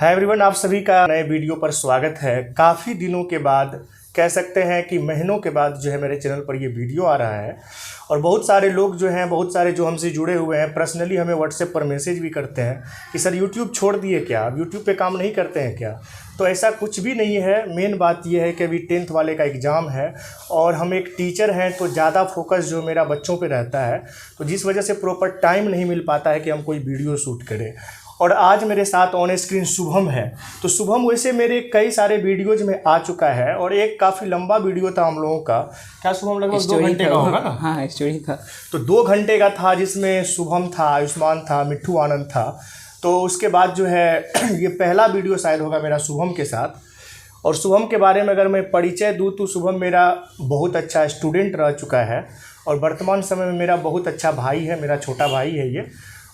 Hi everyone, आप सभी का नए वीडियो पर स्वागत है। काफ़ी दिनों के बाद, कह सकते हैं कि महीनों के बाद जो है मेरे चैनल पर ये वीडियो आ रहा है और बहुत सारे लोग जो हैं, बहुत सारे जो हमसे जुड़े हुए हैं, पर्सनली हमें व्हाट्सएप पर मैसेज भी करते हैं कि सर यूट्यूब छोड़ दिए क्या, आप यूट्यूब पे काम नहीं करते हैं क्या। तो ऐसा कुछ भी नहीं है। मेन बात ये है कि अभी 10th वाले का एग्ज़ाम है और हम एक टीचर हैं तो ज़्यादा फोकस जो मेरा बच्चों पे रहता है, तो जिस वजह से प्रॉपर टाइम नहीं मिल पाता है कि हम कोई वीडियो शूट करें। और आज मेरे साथ ऑन स्क्रीन शुभम है। तो शुभम वैसे मेरे कई सारे वीडियोज में आ चुका है और एक काफ़ी लंबा वीडियो था हम लोगों का। क्या शुभम, लगभग 2 घंटे का होगा ना? हाँ, स्टोरी था। तो 2 घंटे का था जिसमें शुभम था, आयुष्मान था, मिट्ठू आनंद था। तो उसके बाद जो है ये पहला वीडियो शायद होगा मेरा शुभम के साथ। और शुभम के बारे में अगर मैं परिचय दूँ तो शुभम मेरा बहुत अच्छा स्टूडेंट रह चुका है और वर्तमान समय में मेरा बहुत अच्छा भाई है, मेरा छोटा भाई है ये।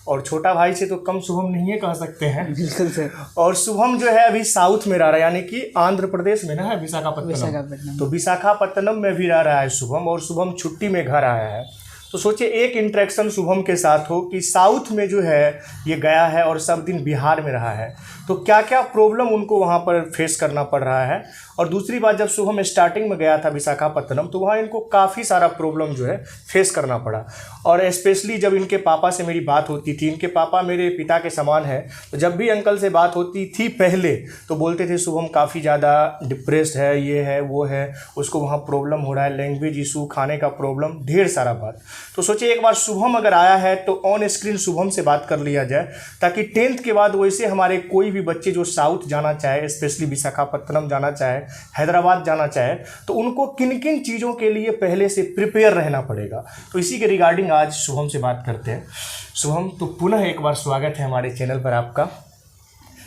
और छोटा भाई से तो कम शुभम नहीं है कह सकते हैं। बिल्कुल सर। और शुभम जो है अभी साउथ में रह रहा है, यानी कि आंध्र प्रदेश में ना है, विशाखापट्टनम। तो विशाखापट्टनम में भी रह रहा है शुभम और शुभम छुट्टी में घर आया है। तो सोचिए एक इंटरेक्शन शुभम के साथ हो कि साउथ में जो है ये गया है और सब दिन बिहार में रहा है, तो क्या क्या प्रॉब्लम उनको वहाँ पर फेस करना पड़ रहा है। और दूसरी बात, जब शुभम स्टार्टिंग में गया था विशाखापट्टनम तो वहाँ इनको काफ़ी सारा प्रॉब्लम जो है फेस करना पड़ा। और स्पेशली जब इनके पापा से मेरी बात होती थी, इनके पापा मेरे पिता के समान है, तो जब भी अंकल से बात होती थी पहले तो बोलते थे शुभम काफ़ी ज़्यादा डिप्रेस्ड है, ये है वो है, उसको वहाँ प्रॉब्लम हो रहा है, लैंग्वेज इशू, खाने का प्रॉब्लम, ढेर सारा बात। तो सोचिए एक बार शुभम अगर आया है तो ऑन स्क्रीन शुभम से बात कर लिया जाए, ताकि 10th के बाद वैसे हमारे कोई भी बच्चे जो साउथ जाना चाहे, स्पेशली विशाखापट्टनम जाना चाहे, हैदराबाद जाना चाहे, तो उनको किन किन चीज़ों के लिए पहले से प्रिपेयर रहना पड़ेगा। तो इसी के रिगार्डिंग आज शुभम से बात करते हैं। शुभम, तो पुनः एक बार स्वागत है हमारे चैनल पर आपका।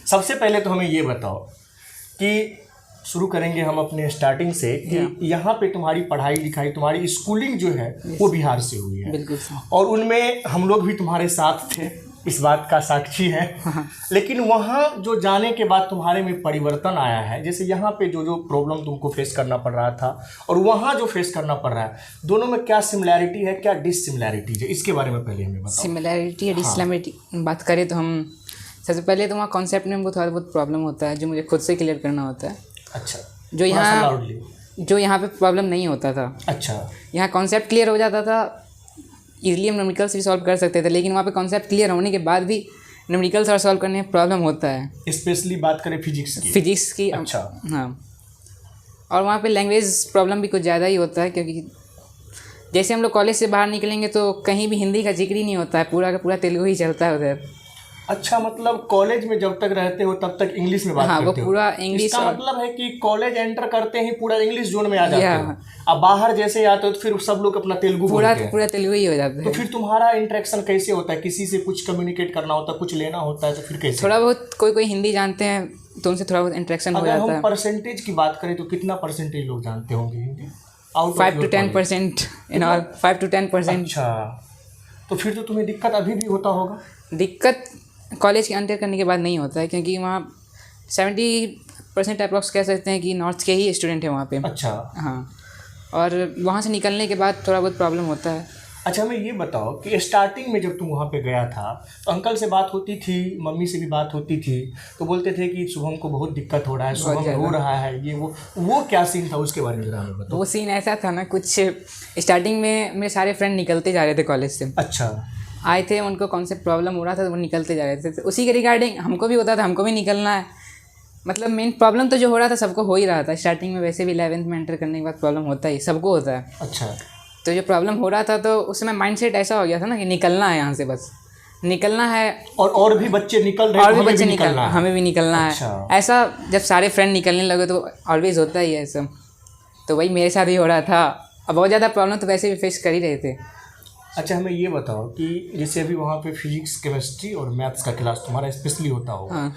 सबसे पहले तो हमें ये बताओ कि शुरू करेंगे हम अपने स्टार्टिंग से कि यहाँ पे तुम्हारी पढ़ाई लिखाई, तुम्हारी स्कूलिंग जो है वो बिहार से हुई है। बिल्कुल। और उनमें हम लोग भी तुम्हारे साथ थे, इस बात का साक्षी है। लेकिन वहाँ जो जाने के बाद तुम्हारे में परिवर्तन आया है, जैसे यहाँ पे जो जो प्रॉब्लम तुमको फेस करना पड़ रहा था और वहाँ जो फेस करना पड़ रहा है, दोनों में क्या सिमिलैरिटी है, क्या डिससिमिलैरिटी है, इसके बारे में पहले हमें बताओ। सिमिलैरिटी या डिससिमिलैरिटी बात करें तो हम सबसे पहले तो वहाँ कॉन्सेप्ट में हमको थोड़ा बहुत प्रॉब्लम होता है जो मुझे खुद से क्लियर करना होता है। अच्छा, जो यहाँ पे प्रॉब्लम नहीं होता था। अच्छा, यहाँ कॉन्सेप्ट क्लियर हो जाता था, इजीली हम न्यूमेरिकल्स भी सॉल्व कर सकते थे, लेकिन वहाँ पे कॉन्सेप्ट क्लियर होने के बाद भी न्यूमेरिकल्स और सॉल्व करने में प्रॉब्लम होता है। स्पेशली बात करें फिजिक्स की। अच्छा, हाँ। और वहाँ पे लैंग्वेज प्रॉब्लम भी कुछ ज़्यादा ही होता है, क्योंकि जैसे हम लोग कॉलेज से बाहर निकलेंगे तो कहीं भी हिंदी का जिक्र ही नहीं होता है, पूरा का पूरा तेलुगु ही चलता है उधर। अच्छा, मतलब कॉलेज में जब तक रहते हो तब तक इंग्लिश में बात करते हो? हाँ, वो पूरा इंग्लिश। इसका मतलब है कि कॉलेज एंटर करते ही पूरा इंग्लिश जोन में आ जाते हो। अब बाहर जैसे आते हो तो फिर सब लोग अपना तेलुगु बोलते हैं। पूरा तेलुगु ही हो जाता है। तो फिर तुम्हारा इंटरेक्शन कैसे होता है? किसी से कुछ कम्युनिकेट करना होता है, कुछ लेना होता है, तो फिर कैसे? थोड़ा बहुत कोई हिंदी जानते हैं तो उनसे थोड़ा बहुत इंटरेक्शन हो जाता है। अगर हम परसेंटेज की बात करें तो कितना परसेंटेज लोग जानते होंगे Hindi? 5 to 10% in all, 5 to 10%। अच्छा, तो फिर तो तुम्हें दिक्कत अभी भी होता होगा? दिक्कत कॉलेज के एंटर करने के बाद नहीं होता है, क्योंकि वहाँ 70% अप्रॉक्स कह सकते हैं कि नॉर्थ के ही स्टूडेंट हैं वहाँ पे। अच्छा, हाँ। और वहाँ से निकलने के बाद थोड़ा बहुत प्रॉब्लम होता है। अच्छा, हमें ये बताओ कि स्टार्टिंग में जब तुम वहाँ पे गया था तो अंकल से बात होती थी, मम्मी से भी बात होती थी, तो बोलते थे कि शुभम को बहुत दिक्कत हो रहा है, शुभम रो रहा है, ये वो क्या सीन था, उसके बारे में जरा हमें बताओ। वो सीन ऐसा था ना, कुछ स्टार्टिंग में मेरे सारे फ्रेंड निकलते जा रहे थे कॉलेज से। अच्छा, आए थे, उनको कौन से प्रॉब्लम हो रहा था तो वो निकलते जा रहे थे, तो उसी के रिगार्डिंग हमको भी होता था, हमको भी निकलना है। मतलब मेन प्रॉब्लम तो जो हो रहा था सबको हो ही रहा था स्टार्टिंग में, वैसे भी 11th में एंटर करने के बाद प्रॉब्लम होता ही, सबको होता है। अच्छा, तो जो प्रॉब्लम हो रहा था तो उसमें माइंडसेट ऐसा हो गया था ना कि निकलना है यहाँ से, बस निकलना है। और भी बच्चे निकल रहे हैं, और भी बच्चे निकलना है, हमें भी निकलना है। अच्छा। ऐसा जब सारे फ्रेंड निकलने लगे तो ऑलवेज होता ही है ऐसा। तो वही मेरे साथ ही हो रहा था। अब बहुत ज़्यादा प्रॉब्लम तो वैसे भी फेस कर ही रहे थे। अच्छा, हमें ये बताओ कि जैसे अभी वहाँ पे फिजिक्स, केमिस्ट्री और मैथ्स का क्लास तुम्हारा स्पेशली होता होगा। हाँ।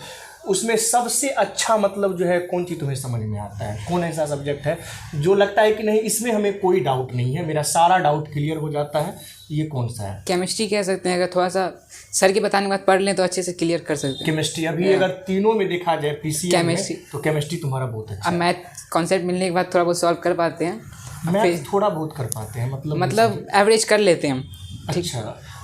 उसमें सबसे अच्छा मतलब जो है कौन चीज़ तुम्हें समझ में आता है? कौन ऐसा सब्जेक्ट है जो लगता है कि नहीं इसमें हमें कोई डाउट नहीं है, मेरा सारा डाउट क्लियर हो जाता है, ये कौन सा है? केमिस्ट्री कह सकते हैं, अगर थोड़ा सा सर के बताने के बाद पढ़ लें तो अच्छे से क्लियर कर सकते हैं। केमिस्ट्री अभी अगर तीनों में देखा जाए पीसीएम में, तो केमिस्ट्री तुम्हारा बहुत अच्छा है। अब मैथ कॉन्सेप्ट मिलने के बाद थोड़ा बहुत सॉल्व कर पाते हैं, मैथ थोड़ा बहुत कर पाते हैं, मतलब एवरेज कर लेते हैं हम। अच्छा,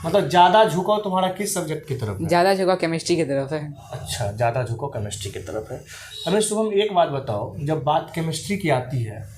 मतलब ज़्यादा झुकाव तुम्हारा किस सब्जेक्ट की तरफ है? ज़्यादा झुकाव केमिस्ट्री की तरफ है। अच्छा, ज़्यादा झुकाव केमिस्ट्री की तरफ है। हमें शुभम एक बात बताओ, जब बात केमिस्ट्री की आती है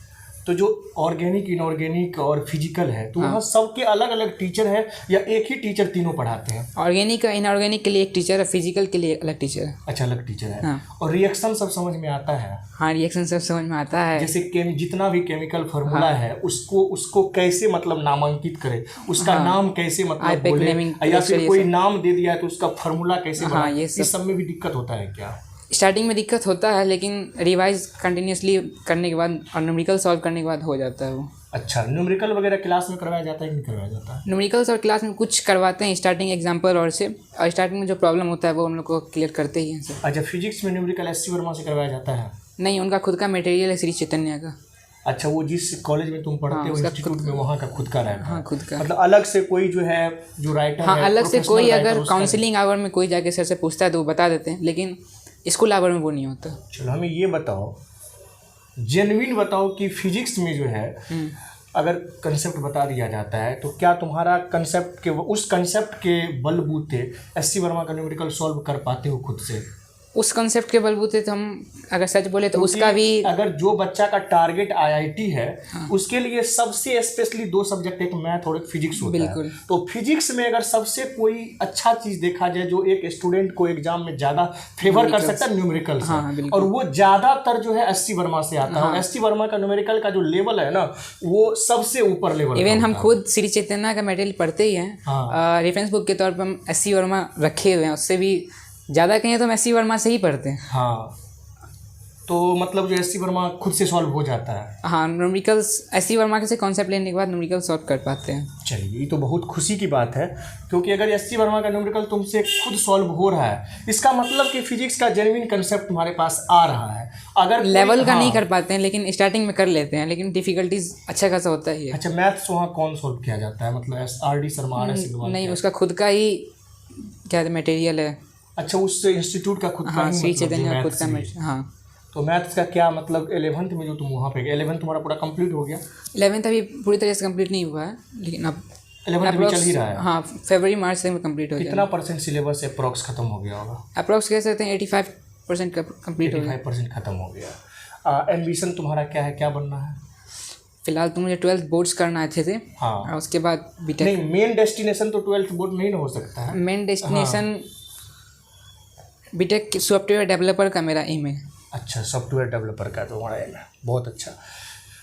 तो जो ऑर्गेनिक, इनऑर्गेनिक और फिजिकल है तो वहाँ सबके अलग अलग टीचर है या एक ही टीचर तीनों पढ़ाते हैं? ऑर्गेनिक इनऑर्गेनिक के लिए एक टीचर है, फिजिकल के लिए अलग टीचर है। अच्छा, अलग टीचर है। हाँ। और रिएक्शन सब समझ में आता है? हाँ, रिएक्शन सब समझ में आता है। जैसे जितना भी केमिकल फार्मूला है उसको कैसे मतलब नामांकित करे, उसका नाम कैसे मतलब बोले, या फिर कोई नाम दे दिया तो उसका फार्मूला कैसे बना, इस सब में भी दिक्कत होता है क्या? स्टार्टिंग में दिक्कत होता है, लेकिन रिवाइज कंटिन्यूसली करने के बाद और न्यूमेरिकल सॉल्व करने के बाद हो जाता है वो। अच्छा, न्यूमेरिकल वगैरह क्लास में करवाया जाता है कि नहीं करवाया जाता है? न्यूमेरिकल्स और क्लास में कुछ करवाते हैं, स्टार्टिंग एग्जाम्पल और स्टार्टिंग में जो प्रॉब्लम होता है वो हम लोग को क्लियर करते ही हैं सर। अच्छा, फिजिक्स में न्यूमेरिकल एस सी वर्मा से करवाया जाता है? नहीं, उनका खुद का मटेरियल है श्री चैतन्य का। अच्छा, वो जिस कॉलेज में तुम पढ़ते हो इंस्टीट्यूट में, वहाँ का खुद का रहता है? हाँ, खुद का। मतलब अलग से कोई जो है जो राइटर हाँ, है, अलग से कोई अगर काउंसलिंग आवर में कोई जाके सर से पूछता है तो वो बता देते हैं, लेकिन स्कूल आवर में वो नहीं होता। चलो हमें ये बताओ, जेन्युइन बताओ कि फिजिक्स में जो है अगर कंसेप्ट बता दिया जाता है तो क्या तुम्हारा कंसेप्ट के उस कंसेप्ट के बलबूते एस सी वर्मा का न्यूमेरिकल सॉल्व कर पाते हो खुद से? उस कंसेप्ट के बलबूते तो हम अगर सच बोले तो उसका भी, अगर जो बच्चा का टारगेट आईआईटी है उसके लिए सबसे स्पेशली दो सब्जेक्ट, एक मैथ और एक फिजिक्स होता है। तो फिजिक्स में अगर सबसे कोई अच्छा चीज देखा जाए जो एक स्टूडेंट को एग्जाम में ज्यादा फेवर कर सकता है, न्यूमेरिकल से, और वो ज्यादातर जो है एस सी वर्मा से आता है। और एस सी वर्मा का न्यूमेरिकल का जो लेवल है ना, वो सबसे ऊपर लेवल। इवन हम खुद श्री चैतन्य का मटेरियल पढ़ते ही हैं, रेफरेंस बुक के तौर पर हम एस सी वर्मा रखे हुए हैं, उससे भी ज़्यादा कहें तो हम एस सी वर्मा से ही पढ़ते हैं। हाँ, तो मतलब जो एस सी वर्मा खुद से सॉल्व हो जाता है? हाँ, न्यूमेरिकल्स एस सी वर्मा से कॉन्सेप्ट लेने के बाद न्यूमेरिकल सॉल्व कर पाते हैं। चलिए, ये तो बहुत खुशी की बात है, क्योंकि अगर एस सी वर्मा का न्यूमेरिकल तुमसे खुद सॉल्व हो रहा है, इसका मतलब कि फिजिक्स का जेन्युइन कंसेप्ट तुम्हारे पास आ रहा है। अगर लेवल का नहीं कर पाते हैं, लेकिन स्टार्टिंग में कर लेते हैं, लेकिन डिफिकल्टीज अच्छा खासा होता ही है। अच्छा, मैथ्स वहाँ कौन सॉल्व किया जाता है? मतलब RD शर्मा? नहीं, उसका खुद का ही क्या मटेरियल है। अच्छा, उस इंस्टीट्यूट का खुद का? हाँ, श्री चैतन्य खुद का मटेरियल। हाँ, तो मैथ्स का क्या मतलब 11th में जो तुम वहाँ पे, 11th तुम्हारा पूरा कंप्लीट हो गया? 11th अभी पूरी तरह से कंप्लीट नहीं हुआ है, लेकिन अब 11th में चल ही रहा है। हाँ, फरवरी मार्च से कंप्लीट हो जाएगा। कितना % सिलेबस अप्रॉक्स खत्म हो गया होगा? अप्रॉक्स कह सकते हैं 85% का कंप्लीट हो गया। 85% खत्म हो गया। एम्बिशन तुम्हारा क्या है, क्या बनना है? फिलहाल तो मुझे 12th बोर्ड्स करना अच्छे से। हाँ, और उसके बाद बीटेक। नहीं, मेन डेस्टिनेशन तो 12th बोर्ड नहीं ना हो सकता है? Main destination BTech software developer का मेरा एम है। अच्छा, सॉफ्टवेयर डेवलपर का तुम्हारा एम है, बहुत अच्छा।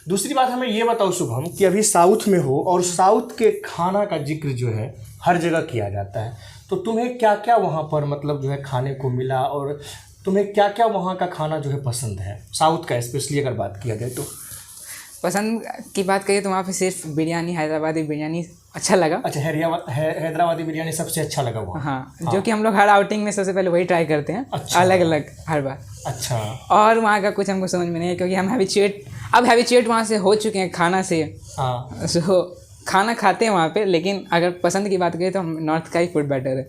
दूसरी बात हमें ये बताओ शुभम कि अभी साउथ में हो और साउथ के खाना का जिक्र जो है हर जगह किया जाता है, तो तुम्हें क्या क्या वहाँ पर मतलब जो है खाने को मिला, और तुम्हें क्या क्या वहाँ का खाना जो है पसंद है साउथ का, स्पेशली अगर बात किया जाए तो? पसंद की बात करिए तो वहाँ पे सिर्फ बिरयानी, हैदराबादी बिरयानी अच्छा लगा। अच्छा, हैदराबादी बिरयानी सबसे अच्छा लगा वहाँ? हाँ, जो कि हम लोग हर आउटिंग में सबसे पहले वही ट्राई करते हैं। अच्छा, अलग अलग हर बार। अच्छा, और वहाँ का कुछ हमको समझ में नहीं है, क्योंकि हम हैबिचुएट वहाँ से हो चुके हैं खाना से। हाँ, सो खाना खाते हैं वहाँ पे, लेकिन अगर पसंद की बात करें तो हम नॉर्थ का ही फूड बेटर है।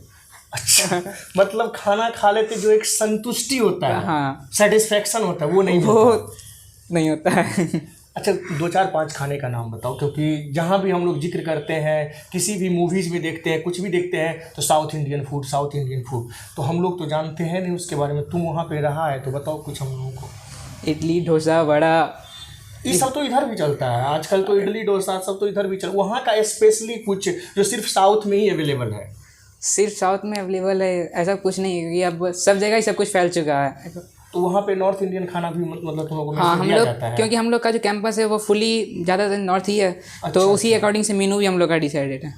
अच्छा, मतलब खाना खा लेते जो एक संतुष्टि होता है, हाँ, सेटिस्फेक्शन होता है, वो नहीं होता है। अच्छा, 2 4 5 खाने का नाम बताओ, क्योंकि जहाँ भी हम लोग जिक्र करते हैं, किसी भी मूवीज़ में देखते हैं, कुछ भी देखते हैं तो साउथ इंडियन फूड, तो हम लोग तो जानते हैं नहीं उसके बारे में। तुम वहाँ पे रहा है तो बताओ कुछ हम लोगों को। इडली, डोसा, वड़ा, ये सब तो इधर भी चलता है आजकल, तो इडली डोसा सब तो इधर भी चल। वहाँ का स्पेशली कुछ जो सिर्फ साउथ में ही अवेलेबल है? सिर्फ साउथ में अवेलेबल है ऐसा कुछ नहीं है, क्योंकि अब सब जगह ही सब कुछ फैल चुका है। तो वहाँ पे नॉर्थ इंडियन खाना भी मतलब तुम लोगों को हाँ, दिया जाता है? क्योंकि हम लोग का जो कैंपस है वो फुली ज़्यादातर नॉर्थ ही है। अच्छा, तो उसी अकॉर्डिंग से मेनू भी हम लोग का डिसाइडेड है।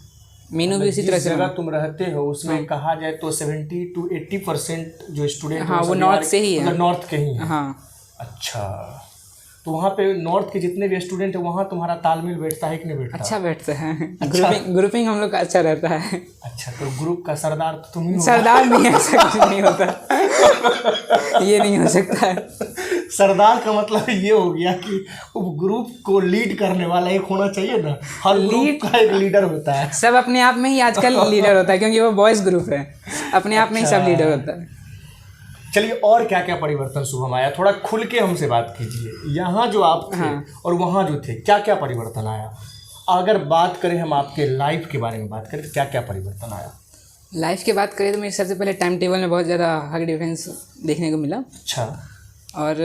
मेनू भी उसी तरह से। जगह तुम रहते हो उसमें कहा जाए तो 70 to 80% जो स्टूडेंट, हाँ, वो नॉर्थ से ही है, मतलब नॉर्थ के ही है। हाँ। अच्छा, तो वहाँ पे नॉर्थ के जितने भी स्टूडेंट है वहाँ तुम्हारा तालमेल बैठता है कि नहीं बैठता? अच्छा बैठता है। अच्छा। ग्रुपिंग हम लोग का अच्छा रहता है। अच्छा, तो ग्रुप का सरदार तो तुम ही हो? सरदार नहीं, ऐसा कुछ नहीं होता। ये नहीं हो सकता है। सरदार का मतलब ये हो गया कि ग्रुप को लीड करने वाला एक होना चाहिए ना, हर ग्रुप का एक लीडर होता है। सब अपने आप में ही आजकल लीडर होता है, क्योंकि वो बॉयज़ ग्रुप है, अपने आप में ही सब लीडर होता है। चलिए, और क्या क्या परिवर्तन शुभम आया, थोड़ा खुल के हमसे बात कीजिए। यहाँ जो आप थे और वहाँ जो थे, क्या क्या परिवर्तन आया? अगर बात करें हम आपके लाइफ के बारे में बात करें तो क्या क्या परिवर्तन आया? लाइफ की बात करें तो मेरे सबसे पहले टाइम टेबल में बहुत ज़्यादा हग डिफरेंस देखने को मिला। अच्छा, और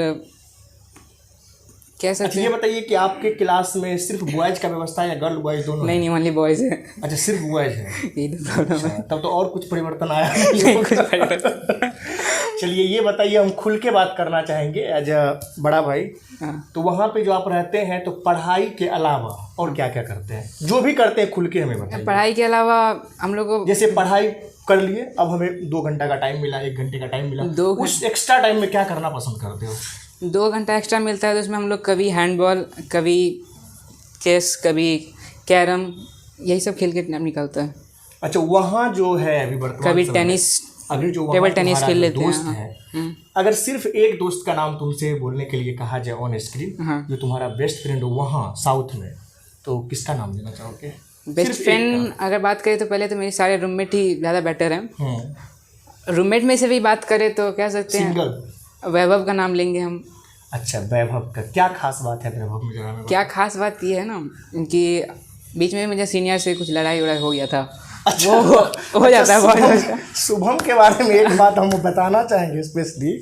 कह सकते अच्छा ये बताइए कि आपके क्लास में सिर्फ बॉयज़ का व्यवस्था है या गर्ल बॉयज़ दोनों? नहीं, ओनली बॉयज़ है। अच्छा, सिर्फ बॉयज़ है। यही तो प्रॉब्लम है। तब तो और कुछ परिवर्तन आया नहीं होगा। चलिए ये बताइए, हम खुल के बात करना चाहेंगे एज अ बड़ा भाई। तो वहाँ पे जो आप रहते हैं तो पढ़ाई के अलावा और क्या क्या करते हैं? जो भी करते हैं खुल के हमें बताइए। पढ़ाई के अलावा हम लोग को जैसे पढ़ाई कर लिए, अब हमें 2 घंटा का टाइम मिला, 1 घंटे का टाइम मिला, उस एक्स्ट्रा टाइम में क्या करना पसंद करते हो? 2 घंटा एक्स्ट्रा मिलता है तो उसमें हम लोग कभी हैंडबॉल, कभी चेस, कभी कैरम, यही सब खेल के टाइम निकलता है। अच्छा, वहाँ जो है अभी वर्तमान कभी समय टेनिस, अभी जो टेबल टेनिस खेल लेते दोस्त हैं। है, अगर सिर्फ एक दोस्त का नाम तुमसे बोलने के लिए कहा जाए ऑन स्क्रीन, जो तुम्हारा बेस्ट फ्रेंड हो वहाँ साउथ में, तो किसका नाम देना चाहोगे? बेस्ट फ्रेंड अगर बात करें तो पहले तो मेरे सारे रूममेट ही ज़्यादा बेटर हैं। रूममेट में से भी बात करें तो कह सकते हैं सिंगल वैभव का नाम लेंगे हम। अच्छा, वैभव का क्या खास बात है वैभव में? जरा क्या खास बात ये है ना, इनकी बीच में मुझे सीनियर से कुछ लड़ाई वड़ाई हो गया था। अच्छा, वो हो जाता है बहुत। शुभम के बारे में एक बात हम बताना चाहेंगे स्पेशली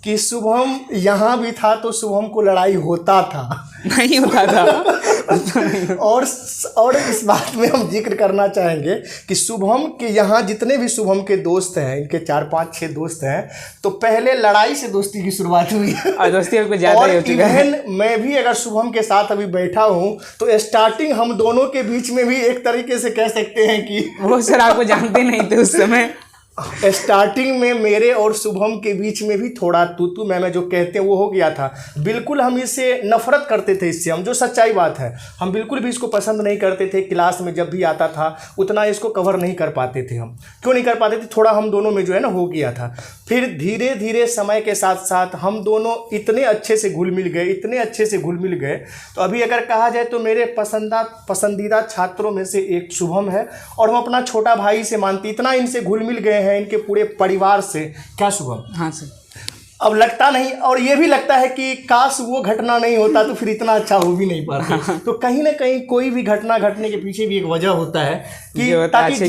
कि शुभम यहाँ भी था तो शुभम को लड़ाई होता था, नहीं होता था। और इस बात में हम जिक्र करना चाहेंगे कि शुभम के यहाँ जितने भी शुभम के दोस्त हैं, इनके 4 5 6 दोस्त हैं, तो पहले लड़ाई से दोस्ती की शुरुआत हुई है और दोस्ती अब कुछ ज़्यादा ही हो चुका है। मैं भी अगर शुभम के साथ अभी बैठा हूँ तो स्टार्टिंग हम दोनों के बीच में भी एक तरीके से कह सकते हैं कि वो सर आपको जानते नहीं थे उस समय। स्टार्टिंग में मेरे और शुभम के बीच में भी थोड़ा तू मैं जो कहते हैं वो हो गया था। बिल्कुल हम इससे नफरत करते थे, इससे हम, जो सच्चाई बात है, हम बिल्कुल भी इसको पसंद नहीं करते थे। क्लास में जब भी आता था उतना इसको कवर नहीं कर पाते थे। हम क्यों नहीं कर पाते थे? थोड़ा हम दोनों में जो है ना हो गया था। फिर धीरे धीरे समय के साथ साथ हम दोनों इतने अच्छे से घुल मिल गए, इतने अच्छे से घुल मिल गए। तो अभी अगर कहा जाए तो मेरे पसंदीदा छात्रों में से एक शुभम है और हम अपना छोटा भाई से मानते, इतना इनसे घुल मिल गए हैं, इनके पूरे परिवार से। क्या शुभम? हाँ सर। अब लगता नहीं, और ये भी लगता है कि काश वो घटना नहीं होता तो फिर इतना अच्छा हो भी नहीं पाता। तो कहीं ना कहीं कोई भी घटना घटने के पीछे भी एक वजह होता है कि ताकि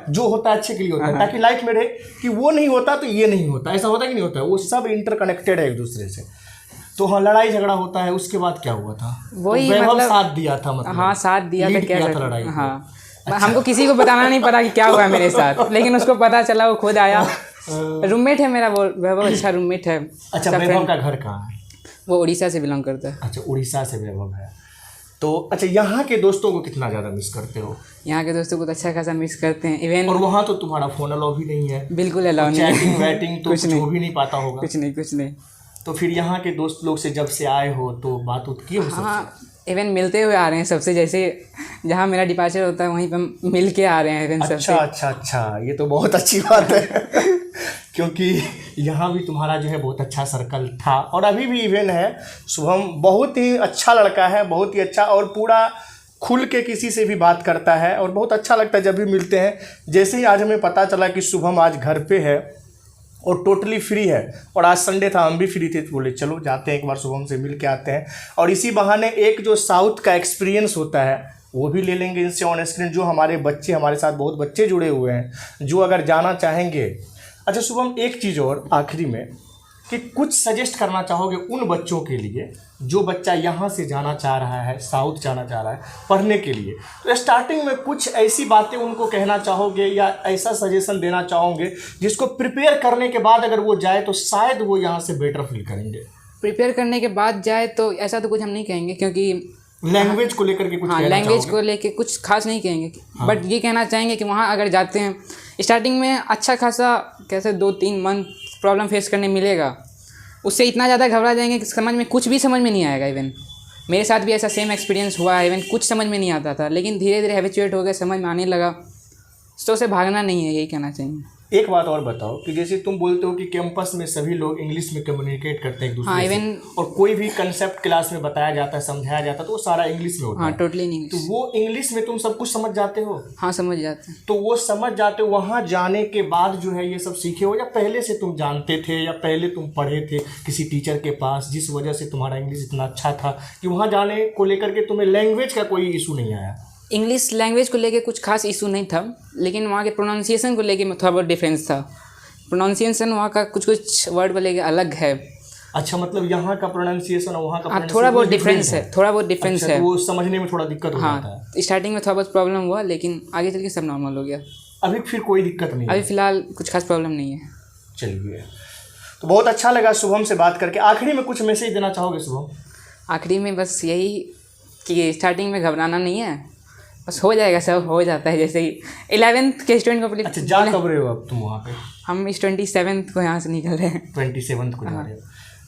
जो होता है अच्छे के लिए होता है, ताकि लाइफ में रहे। कि वो नहीं होता तो ये नहीं होता, ऐसा होता कि नहीं होता, वो सब इंटरकनेक्टेड है एक दूसरे से। तो हाँ, लड़ाई झगड़ा होता है। उसके बाद क्या हुआ था? वही वैभव मतलब साथ दिया था, मतलब हाँ साथ दिया था। क्या लड़ाई? हाँ, हमको किसी को बताना नहीं पड़ा कि क्या हुआ मेरे साथ, लेकिन उसको पता चला, वो खुद आया। रूममेट है मेरा वो, वैभव अच्छा रूममेट है। अच्छा, वैभव का घर कहाँ है? वो उड़ीसा से बिलोंग करता है। अच्छा, उड़ीसा से वैभव है। तो अच्छा, यहाँ के दोस्तों को कितना ज़्यादा मिस करते हो? यहाँ के दोस्तों को तो अच्छा खासा मिस करते हैं। इवन और वहाँ तो तुम्हारा फ़ोन अलाउ भी नहीं है? बिल्कुल अलाउ नहीं है। चैटिंग वैटिंग तो कुछ हो भी नहीं पाता होगा? कुछ नहीं। तो फिर यहाँ के दोस्त लोग से जब से आए हो तो बात की हो? हाँ, इवन मिलते हुए आ रहे हैं सबसे। जैसे जहाँ मेरा डिपार्चर होता है वहीं पर मिल के आ रहे हैं इवन सबसे। अच्छा, ये तो बहुत अच्छी बात है। क्योंकि यहाँ भी तुम्हारा जो है बहुत अच्छा सर्कल था और अभी भी इवन है। शुभम बहुत ही अच्छा लड़का है, बहुत ही अच्छा, और पूरा खुल के किसी से भी बात करता है और बहुत अच्छा लगता है जब भी मिलते हैं। जैसे ही आज हमें पता चला कि शुभम आज घर पे है और टोटली फ्री है, और आज संडे था, हम भी फ्री थे, तो बोले चलो जाते हैं एक बार शुभम से मिल के आते हैं। और इसी बहाने एक जो साउथ का एक्सपीरियंस होता है वो भी ले लेंगे इनसे ऑन स्क्रीन। जो हमारे बच्चे, हमारे साथ बहुत बच्चे जुड़े हुए हैं जो अगर जाना चाहेंगे। अच्छा शुभम, एक चीज़ और आखिरी में, कि कुछ सजेस्ट करना चाहोगे उन बच्चों के लिए जो बच्चा यहाँ से जाना चाह रहा है, साउथ जाना चाह रहा है पढ़ने के लिए? तो स्टार्टिंग में कुछ ऐसी बातें उनको कहना चाहोगे या ऐसा सजेशन देना चाहोगे जिसको प्रिपेयर करने के बाद अगर वो जाए तो शायद वो यहाँ से बेटर फील करेंगे? प्रिपेयर करने के बाद जाए तो ऐसा तो कुछ हम नहीं कहेंगे, क्योंकि लैंग्वेज को लेकर के कुछ हाँ, लैंग्वेज को लेकर कुछ खास नहीं कहेंगे। बट ये कहना चाहेंगे कि वहाँ अगर जाते हैं स्टार्टिंग में अच्छा खासा कैसे 2-3 मंथ प्रॉब्लम फेस करने मिलेगा। उससे इतना ज़्यादा घबरा जाएंगे कि समझ में कुछ भी समझ में नहीं आएगा। इवन मेरे साथ भी ऐसा सेम एक्सपीरियंस हुआ है। इवन कुछ समझ में नहीं आता था, लेकिन धीरे धीरे हैबिचुएट हो गए, समझ में आने लगा। तो उसे भागना नहीं है, यही कहना चाहिए। एक बात और बताओ कि जैसे तुम बोलते हो कि कैंपस में सभी लोग इंग्लिश में कम्युनिकेट करते हैं एक दूसरे हाँ, से, इवन और कोई भी कंसेप्ट क्लास में बताया जाता है, समझाया जाता है, तो वो सारा इंग्लिश में होता हाँ है। टोटली तो इंग्लिश। वो इंग्लिश में तुम सब कुछ समझ जाते हो? हाँ समझ जाते हैं। तो वो समझ जाते हो, वहाँ जाने के बाद जो है ये सब सीखे हो, या पहले से तुम जानते थे, या पहले तुम पढ़े थे किसी टीचर के पास जिस वजह से तुम्हारा इंग्लिश इतना अच्छा था कि वहाँ जाने को लेकर के तुम्हें लैंग्वेज का कोई इशू नहीं आया? इंग्लिश लैंग्वेज को लेके कुछ खास इशू नहीं था, लेकिन वहाँ के प्रोनाउंसिएशन को लेके थोड़ा बहुत डिफरेंस था। प्रोनाउंसिएशन वहाँ का कुछ वर्ड को लेके अलग है। अच्छा, मतलब यहाँ का प्रोनाउंसिएशन और वहाँ का हाँ थोड़ा बहुत डिफरेंस है, थोड़ा बहुत डिफरेंस अच्छा, है। तो वो समझने में थोड़ा दिक्कत हो जाता है। हाँ स्टार्टिंग में थोड़ा बहुत प्रॉब्लम हुआ, लेकिन आगे चल के सब नॉर्मल हो गया। अभी फिर कोई दिक्कत नहीं अभी है? फ़िलहाल कुछ खास प्रॉब्लम नहीं है। चलिए, तो बहुत अच्छा लगा शुभम से बात करके। आखिरी में कुछ मैसेज देना चाहोगे शुभम? आखिरी में बस यही कि स्टार्टिंग में घबराना नहीं है, बस हो जाएगा, सब हो जाता है। जैसे ही 11th के स्टूडेंट को अच्छा, जा कब रहे हो अब तुम वहाँ पे? हम इस 27th को यहाँ से निकल रहे हैं। 27 को जा रहे हो,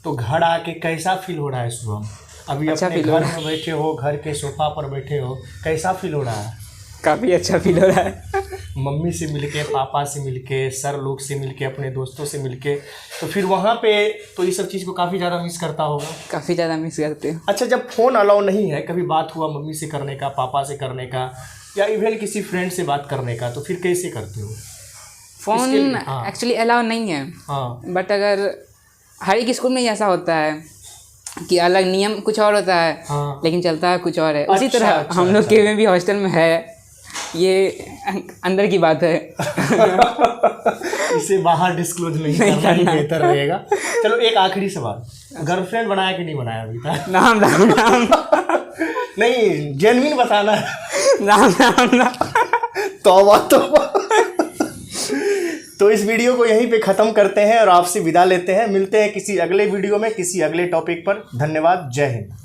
तो घर आके कैसा फील हो रहा है शुभम? अभी अच्छा अपने फील हो घर रहा में बैठे हो, घर के सोफा पर बैठे हो, कैसा फील हो रहा है? काफ़ी अच्छा फील हो रहा है। मम्मी से मिलके, पापा से मिलके, सर लोग से मिलके, अपने दोस्तों से मिलके, तो फिर वहाँ पे तो ये सब चीज़ को काफ़ी ज़्यादा मिस करता होगा? काफ़ी ज़्यादा मिस करते हैं। अच्छा, जब फ़ोन अलाउ नहीं है, कभी बात हुआ मम्मी से करने का, पापा से करने का, या इवन किसी फ्रेंड से बात करने का, तो फिर कैसे करते हो? फ़ोन हाँ। एक्चुअली अलाउ नहीं है, हाँ, बट अगर हर एक स्कूल में ही ऐसा होता है कि अलग नियम कुछ और होता है, हाँ। लेकिन चलता है कुछ और है। उसी अच्छा, तरह अच्छा, हम लोग के में भी हॉस्टल में है, ये अंदर की बात है। इसे बाहर डिस्क्लोज नहीं करना ही बेहतर रहेगा। चलो, एक आखिरी सवाल, गर्लफ्रेंड बनाया कि नहीं बनाया अभी तक? नाम नाम नाम नहीं, जेन्युइन बताना है। नाम नाम नाम। तौबा तौबा। तो इस वीडियो को यहीं पे ख़त्म करते हैं और आपसे विदा लेते हैं। मिलते हैं किसी अगले वीडियो में, किसी अगले टॉपिक पर। धन्यवाद। जय हिंद।